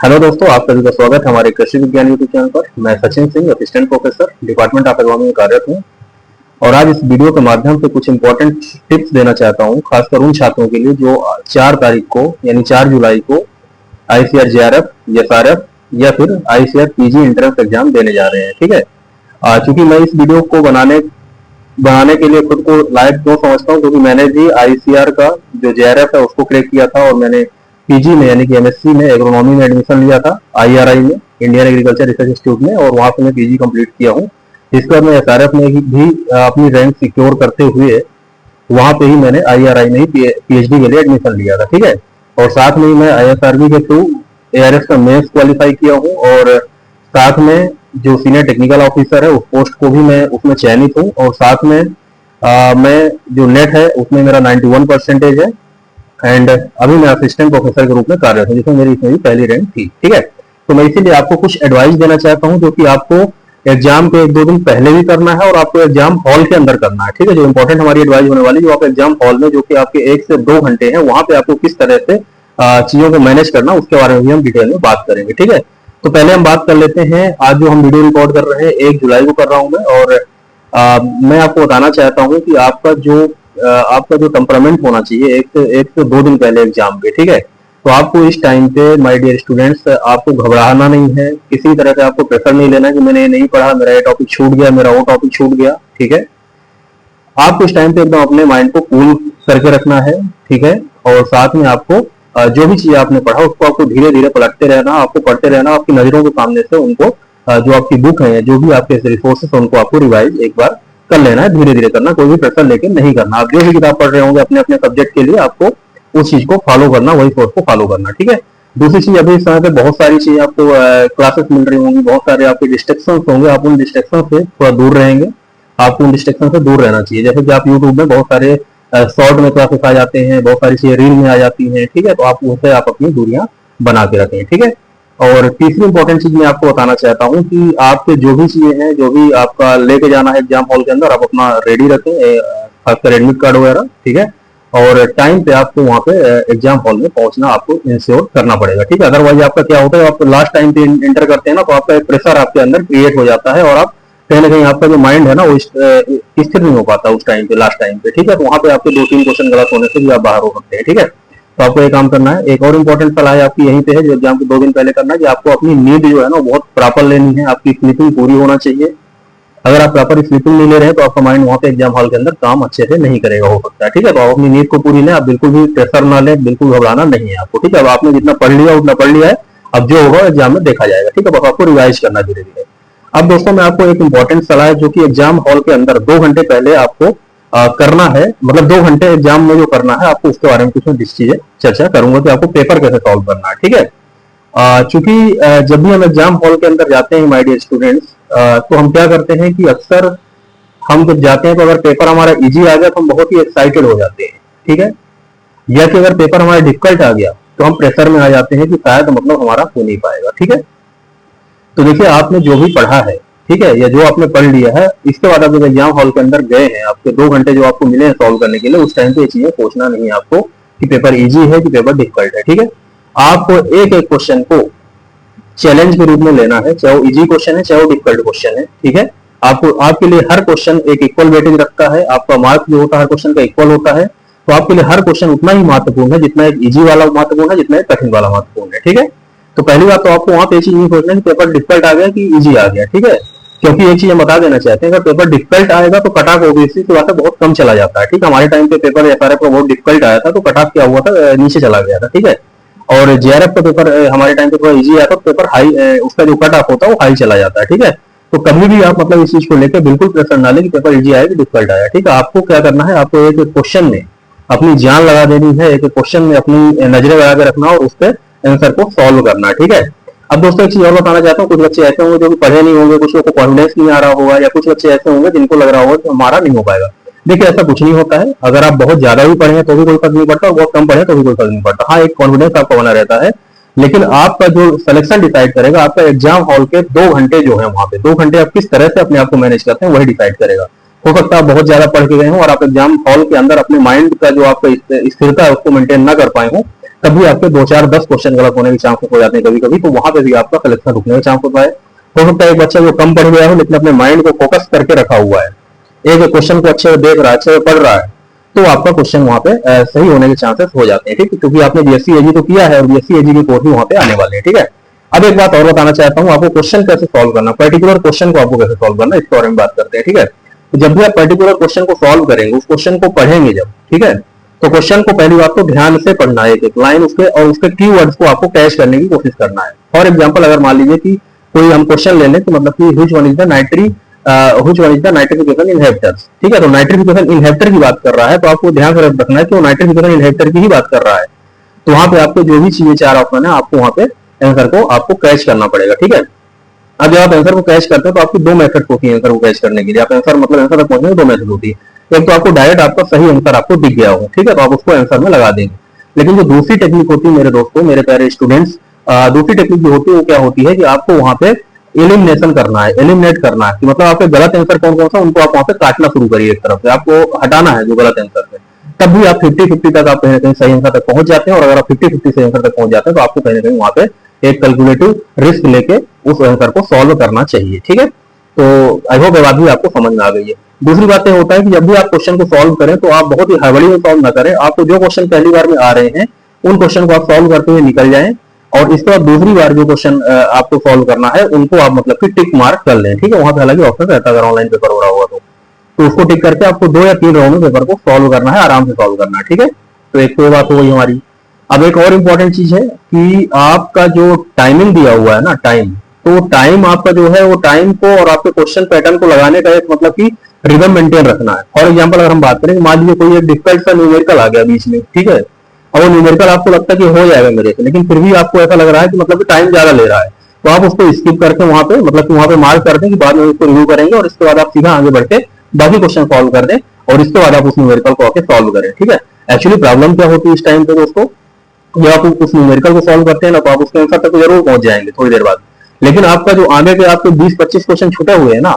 Hello दोस्तों, आप सभी का स्वागत है हमारे कृषि विज्ञान यूट्यूब चैनल पर। मैं Sachin Singh, assistant professor, department of agronomy में कार्यरत हूँ। और आज इस वीडियो के माध्यम से कुछ इंपॉर्टेंट टिप्स देना चाहता हूँ, खासकर उन छात्रों के लिए जो 4 तारीख को यानी 4 जुलाई को आईसीआर जेआरएफ, एसआरएफ या फिर आईसीआर पीजी एंट्रेंस एग्जाम देने जा रहे हैं। ठीक है। चूंकि मैं इस वीडियो को बनाने बनाने के लिए खुद को लायक क्यों समझता हूँ, क्योंकि मैंने भी आईसीआर का जो जेआरएफ है उसको क्रैक किया था और मैंने पीजी में यानी कि एमएससी में एग्रोनॉमी में एडमिशन लिया था आईआरआई में, इंडियन एग्रीकल्चर रिसर्च इंस्टीट्यूट में, और वहां से मैं पीजी कंप्लीट किया हूँ। इसके बाद मैं एसआरएफ में भी अपनी रैंक सिक्योर करते हुए वहां पे ही मैंने आईआरआई में ही पीएचडी के लिए एडमिशन लिया था। ठीक है। और साथ में ही मैं आईएसआरबी के थ्रू एआरएस का मेंस क्वालिफाई किया हूँ, और साथ में जो सीनियर टेक्निकल ऑफिसर है उस पोस्ट को भी मैं उसमें चयनित हूँ, और साथ में मैं जो नेट है उसमें मेरा 91% है, एंड अभी मैं असिस्टेंट प्रोफेसर के रूप में कार्यरत हूँ, जिसमें मेरी इसमें भी पहली रैंक थी। ठीक है। तो मैं इसीलिए आपको कुछ एडवाइस देना चाहता हूँ जो कि आपको एग्जाम के 1-2 दिन पहले भी करना है और आपको एग्जाम हॉल के अंदर करना है। ठीक है। जो इंपॉर्टेंट हमारी एडवाइस होने वाली, जो आप एग्जाम हॉल में, जो कि आपके 1 से 2 घंटे हैं, वहां पे आपको किस तरह से चीजों को मैनेज करना, उसके बारे में भी हम डिटेल में बात करेंगे। ठीक है। तो पहले हम बात कर लेते हैं, आज जो हम वीडियो रिकॉर्ड कर रहे हैं 1 जुलाई को कर रहा हूं मैं, और मैं आपको बताना चाहता हूं कि आपका जो टेम्परामेंट होना चाहिए 1 से 2 दिन पहले एग्जाम के। ठीक है। तो आपको इस टाइम पे माय डियर स्टूडेंट्स, आपको घबराना नहीं है, किसी तरह से आपको प्रेशर नहीं लेना कि मैंने ये नहीं पढ़ा, मेरा ये टॉपिक छूट गया, मेरा वो टॉपिक छूट गया। ठीक है। आपको इस टाइम पे एकदम अपने माइंड को कूल करके रखना है। ठीक है। और साथ में आपको जो भी चीज आपने पढ़ा उसको आपको धीरे धीरे पलटते रहना, आपको पढ़ते रहना, आपकी नजरों के सामने से उनको जो आपकी बुक है, जो भी आपके रिसोर्सेस है, उनको आपको रिवाइज एक बार कर लेना है, धीरे धीरे करना, कोई भी प्रेशर लेके नहीं करना। आप जो भी किताब पढ़ रहे होंगे अपने अपने सब्जेक्ट के लिए, आपको उस चीज को फॉलो करना, वही सोर्स को फॉलो करना। ठीक है। दूसरी चीज, अभी इस समय पे बहुत सारी चीजें आपको क्लासेस मिल रही होंगी, बहुत सारे आपके डिस्ट्रैक्शन होंगे, आप उन डिस्ट्रैक्शन से थोड़ा दूर रहेंगे, आपको उन डिस्ट्रैक्शन से दूर रहना चाहिए। जैसे कि आप यूट्यूब में बहुत सारे शॉर्ट में क्लासेस आ जाते हैं, बहुत सारी चीजें रील में आ जाती हैं। ठीक है। तो आप उनसे आप अपनी दूरियां बना के रखें। ठीक है। और तीसरी इंपॉर्टेंट चीज मैं आपको बताना चाहता हूँ कि आपके जो भी चीजें हैं, जो भी आपका लेके जाना है एग्जाम हॉल के अंदर, आप अपना रेडी रखें, खासकर एडमिट कार्ड वगैरह। ठीक है। और टाइम पे आपको वहाँ पे एग्जाम हॉल में पहुंचना आपको इंश्योर करना पड़ेगा। ठीक है। अदरवाइज आपका क्या होता है, आप लास्ट टाइम पे इंटर करते हैं ना, तो आपका एक प्रेशर आपके अंदर क्रिएट हो जाता है, और आप कहीं ना कहीं आपका जो माइंड है ना वो स्थिर नहीं हो पाता उस टाइम पे, लास्ट टाइम पे। ठीक है। तो वहाँ पे आपके 2-3 क्वेश्चन गलत होने से भी आप बाहर हो सकते हैं। ठीक है। तो आपको ये काम करना है। एक और इम्पोर्टेंट सलाह आपकी यहीं पे है, जो एग्जाम के 2 दिन पहले करना है, कि आपको अपनी नींद जो है ना बहुत प्रॉपर लेनी है, आपकी स्लीपिंग पूरी होना चाहिए। अगर आप प्रॉपर स्लीपिंग नहीं ले रहे हैं तो आपका माइंड वहाँ पे एग्जाम हॉल के अंदर काम अच्छे से नहीं करेगा, हो सकता है। ठीक है। तो आप अपनी नींद को पूरी लें, आप बिल्कुल भी प्रेशर ना लें, बिल्कुल घबराना नहीं है आपको। ठीक है। अब आपने जितना पढ़ लिया उतना पढ़ लिया है, अब जो होगा एग्जाम में देखा जाएगा। ठीक है। बस आपको रिवाइज करना धीरे धीरे। अब दोस्तों मैं आपको एक इंपॉर्टेंट सलाह है, जो कि एग्जाम हॉल के अंदर 2 घंटे पहले आपको करना है, मतलब 2 घंटे एग्जाम में जो करना है आपको, उसके बारे में कुछ चीजें चर्चा करूंगा कि आपको पेपर कैसे सॉल्व करना है। ठीक है। चूंकि जब भी हम एग्जाम हॉल के अंदर जाते हैं माय डियर स्टूडेंट्स, तो हम क्या करते हैं कि अक्सर हम जब जाते हैं तो अगर पेपर हमारा इजी आ गया तो हम बहुत ही एक्साइटेड हो जाते हैं। ठीक है। या कि अगर पेपर हमारा डिफिकल्ट आ गया तो हम प्रेशर में आ जाते हैं कि शायद मतलब हमारा हो नहीं पाएगा। ठीक है। तो देखिए, आपने जो भी पढ़ा है, ठीक है, या जो आपने पढ़ लिया है, इसके बाद आप जब एग्जाम हॉल के अंदर गए हैं, आपके 2 घंटे जो आपको मिले हैं सॉल्व करने के लिए, उस टाइम पे ये चीजें सोचना नहीं है आपको कि पेपर इजी है कि पेपर डिफिकल्ट है। ठीक है। आपको एक एक क्वेश्चन को चैलेंज के रूप में लेना है, चाहे वो इजी क्वेश्चन है चाहे वो डिफिकल्ट क्वेश्चन है। ठीक है। आपको, आपके लिए हर क्वेश्चन एक इक्वल वेटेज रखता है, आपका मार्क जो होता है हर क्वेश्चन का इक्वल होता है। तो आपके लिए हर क्वेश्चन उतना ही महत्वपूर्ण है जितना एक इजी वाला महत्वपूर्ण है, जितना एक कठिन वाला महत्वपूर्ण है। ठीक है। तो पहली बात तो आपको वहां पे चीज नहीं सोचना कि पेपर डिफिकल्ट आ गया कि इजी आ गया। ठीक है। क्योंकि एक चीज हम बता देना चाहते हैं, अगर पेपर डिफिकल्ट आएगा तो कट ऑफ ओबीसी की बात है बहुत कम चला जाता है। ठीक है। हमारे टाइम पे पेपर एसआरएफ का बहुत डिफिकल्ट आया था तो कट ऑफ क्या हुआ था, नीचे चला गया था। ठीक है। और जेआरएफ का पेपर हमारे टाइम पे थोड़ा इजी आया था, पेपर हाई, उसका जो कट ऑफ होता है वो हाई चला जाता है। ठीक है। तो कभी भी आप मतलब इस चीज को लेकर बिल्कुल प्रेशर ना लें कि पेपर इजी आया कि डिफिकल्ट आया। ठीक है। आपको क्या करना है, आपको एक क्वेश्चन में अपनी जान लगा देनी है, एक क्वेश्चन में अपनी नजरें लगा के रखना और उस पर आंसर को सॉल्व करना है। ठीक है। अब दोस्तों एक चीज और बताना चाहता हूँ, कुछ बच्चे ऐसे होंगे जो कि पढ़े नहीं होंगे, कुछ लोगों को कॉन्फिडेंस नहीं आ रहा होगा, या कुछ बच्चे ऐसे होंगे जिनको लग रहा होगा कि हमारा नहीं हो पाएगा। देखिए, ऐसा कुछ नहीं होता है। अगर आप बहुत ज्यादा भी पढ़े हैं तो भी कोई फर्क नहीं पड़ता, और बहुत कम पढ़े तो भी कोई फर्क नहीं पड़ता। हाँ, एक कॉन्फिडेंस आपका बना रहता है, लेकिन आपका जो सिलेक्शन डिसाइड करेगा आपका एग्जाम हॉल के 2 घंटे जो है, वहां पे 2 घंटे आप किस तरह से अपने आप को मैनेज करते हैं वही डिसाइड करेगा। हो सकता है आप बहुत ज्यादा पढ़ के गए हो और आप एग्जाम हॉल के अंदर अपने माइंड का जो आपका स्थिरता है उसको मेंटेन ना कर पाए हो, तभी आपके 2 4 10 क्वेश्चन गलत होने के चांसेस हो जाते हैं कभी कभी, तो वहां पे भी आपका सिलेक्शन रुकने के चांस होता है। हो सकता है एक बच्चा जो कम पढ़ गया हो लेकिन अपने माइंड को फोकस करके रखा हुआ है, एक क्वेश्चन को अच्छे से देख रहा है, अच्छे से पढ़ रहा है, तो आपका क्वेश्चन वहां पे सही होने के चांसेस हो जाते हैं। ठीक है, क्योंकि आपने बीएससी एजी तो किया है और बीएससी एजी के कोर्स भी वहां पे आने वाले हैं। ठीक है, अब एक बात और बताना चाहता हूँ, आपको क्वेश्चन कैसे सॉल्व करना, पर्टिकुलर क्वेश्चन को आपको कैसे सॉल्व करना, इसके बारे में बात करते हैं। ठीक है, तो जब भी आप पर्टिकुलर क्वेश्चन को सॉल्व करेंगे, उस क्वेश्चन को पढ़ेंगे जब, ठीक है, तो क्वेश्चन को पहली बात तो ध्यान से पढ़ना है, एक लाइन उसके और उसके कीवर्ड्स को आपको कैच करने की कोशिश करना है। फॉर एग्जांपल अगर मान लीजिए कि कोई हम क्वेश्चन ले लें, तो मतलब कि which one is the nitrification inhibitors, ठीक है, तो नाइट्रिफिकेशन इनहिबिटर की बात कर रहा है, तो आपको ध्यान से रखना है कि वो नाइट्रिफिकेशन इनहिबिटर की ही बात कर रहा है। तो वहां पे आपको जो भी चाहिए 4 ऑप्शन है, आपको वहां पे आंसर को आपको कैच करना पड़ेगा। ठीक है, अब जब आप आंसर को कैच करते हैं तो आपकी 2 मेथड होती है आंसर को कैच करने के लिए। आप आंसर मतलब आंसर तक पहुंचने की 2 मेथड होती है। एक तो आपको डायरेक्ट आपका सही आंसर आपको दिख गया हो, ठीक है, तो आप उसको आंसर में लगा देंगे। लेकिन जो दूसरी टेक्निक होती है मेरे दोस्तों, मेरे प्यारे स्टूडेंट्स, दूसरी टेक्निक जो होती है वो क्या होती है कि आपको वहां पे एलिमिनेशन करना है, एलिमिनेट करना है, कि मतलब आपके गलत आंसर कौन कौन सा उनको आप वहां पे काटना शुरू करिए, एक तरफ से आपको हटाना है जो गलत आंसर है। तब भी आप 50-50 तक आप कहीं ना कहीं सही आंसर तक पहुंच जाते हैं, और अगर आप 50-50 सही आंसर तक पहुंच जाते हैं तो आपको कहीं ना कहीं वहां पे एक कैलकुलेटिव रिस्क लेके उस आंसर को सॉल्व करना चाहिए। ठीक है, तो आई होप ये बात भी आपको समझ में आ गई है। दूसरी बात ये होता है कि जब भी आप क्वेश्चन को सॉल्व करें तो आप बहुत ही हड़बड़ी में सॉल्व ना करें। आपको जो क्वेश्चन पहली बार में आ रहे हैं उन क्वेश्चन को आप सॉल्व करते हुए निकल जाएं, और इसके बाद दूसरी बार जो क्वेश्चन आपको सॉल्व करना है उनको आप मतलब कि टिक मार्क कर लें। ठीक है, वहां पे हालांकि ऑप्शन रहता है अगर ऑनलाइन पेपर हो रहा होगा तो उसको टिक करके आपको 2 या 3 राउंड में पेपर को सॉल्व करना है, आराम से सॉल्व करना है। ठीक है, तो एक तो ये बात हो गई हमारी। अब एक और इंपॉर्टेंट चीज है कि आपका जो टाइमिंग दिया हुआ है ना, टाइम, तो टाइम आपका जो है वो टाइम को और आपके क्वेश्चन पैटर्न को लगाने का एक मतलब कि रिदम मेंटेन रखना है। फॉर एग्जांपल अगर हम बात करें, मान लीजिए कोई एक डिफिकल्ट सा न्यूमेरिकल आ गया बीच में, ठीक है, और वो न्यूमेरिकल आपको लगता है कि हो जाएगा मेरे से, लेकिन फिर भी आपको ऐसा लग रहा है कि मतलब कि टाइम ज्यादा ले रहा है, तो आप उसको स्किप करके वहां पे मतलब कि वहां पे मार्क कर दें कि बाद में उसको रिव्यू करेंगे, और इसके बाद आप सीधा आगे बढ़ के बाकी क्वेश्चन सॉल्व कर दें, और इसके बाद आप उस न्यूमेरिकल को आके सॉल्व करें। ठीक है, एक्चुअली प्रॉब्लम क्या होती है इस टाइम पे दोस्तों, जब आप उस न्यूमेरिकल को सॉल्व करते हैं ना, तो आप उसके आंसर तक जरूर पहुंच जाएंगे थोड़ी देर बाद, लेकिन आपका जो आगे के आपके 20-25 क्वेश्चन छूटे हुए हैं ना,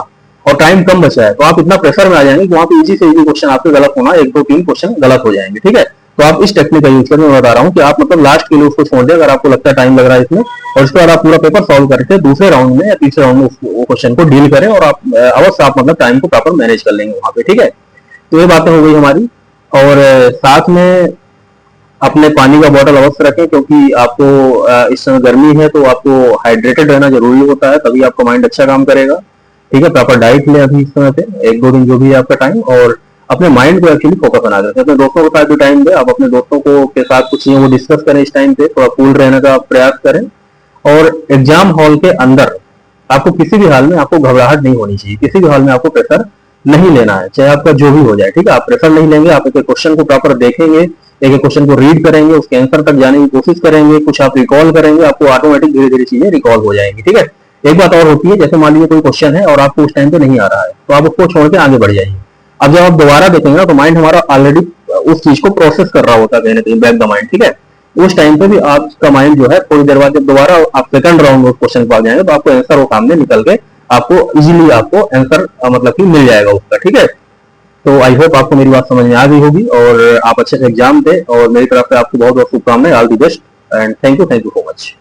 और टाइम कम बचा है, तो आप इतना प्रेशर में आ जाएंगे कि वहां पे इजी से इजी क्वेश्चन आपके गलत होना, 1 2 3 क्वेश्चन गलत हो जाएंगे। ठीक है, तो आप इस टेक्निक का यूज करके मैं बता रहा हूँ कि आप मतलब लास्ट के लिए उसको छोड़ दें अगर आपको लगता है टाइम लग रहा है इसमें, और उसके बाद आप पूरा पेपर सॉल्व करके दूसरे राउंड में या तीसरे राउंड में वो क्वेश्चन को डील करें, और आप अवश्य आप मतलब टाइम को प्रॉपर मैनेज कर लेंगे वहां पे। ठीक है, तो ये बातें हो गई हमारी। और साथ में अपने पानी का बॉटल अवश्य रखें, क्योंकि आपको इस समय गर्मी है तो आपको हाइड्रेटेड रहना जरूरी होता है, तभी आपका माइंड अच्छा काम करेगा। ठीक है, प्रॉपर डाइट लें अभी इस समय पे 1 2 दिन जो भी है आपका टाइम, और अपने माइंड को एक्चुअली फोकस बना दें। अपने दोस्तों के साथ भी टाइम दें, आप अपने दोस्तों को के साथ कुछ चीजें वो डिस्कस करें इस टाइम पे, थोड़ा कूल रहने का प्रयास करें। और एग्जाम हॉल के अंदर आपको किसी भी हाल में आपको घबराहट नहीं होनी चाहिए, किसी भी हाल में आपको प्रेशर नहीं लेना है, चाहे आपका जो भी हो जाए। ठीक है, आप प्रेशर नहीं लेंगे, आप एक क्वेश्चन को प्रॉपर देखेंगे, एक एक क्वेश्चन को रीड करेंगे, उसके आंसर तक जाने की कोशिश करेंगे, कुछ आप रिकॉल करेंगे, आपको ऑटोमेटिक धीरे धीरे चीजें रिकॉल हो जाएंगी। ठीक है, एक बात और होती है, जैसे मान लीजिए कोई क्वेश्चन है और आपको उस टाइम पे नहीं आ रहा है, तो आप उसको छोड़ के आगे बढ़ जाइए। अब जब आप दोबारा देखेंगे ना, तो माइंड हमारा ऑलरेडी उस चीज को प्रोसेस कर रहा होता है कहीं ना कहीं, बैक द माइंड। ठीक है, उस टाइम पे भी आपका माइंड जो है थोड़ी देर बाद जब दोबारा आप सेकंड राउंड में उस क्वेश्चन को आ जाएंगे, तो आपको आंसर वो सामने निकल के आपको इजीली आपको आंसर मतलब कि मिल जाएगा उसका। ठीक है, तो आई होप आपको मेरी बात समझ में आ गई होगी, और आप अच्छे से एग्जाम दें, और मेरी तरफ से आपको बहुत बहुत शुभकामनाएं, all the best, and thank you so much.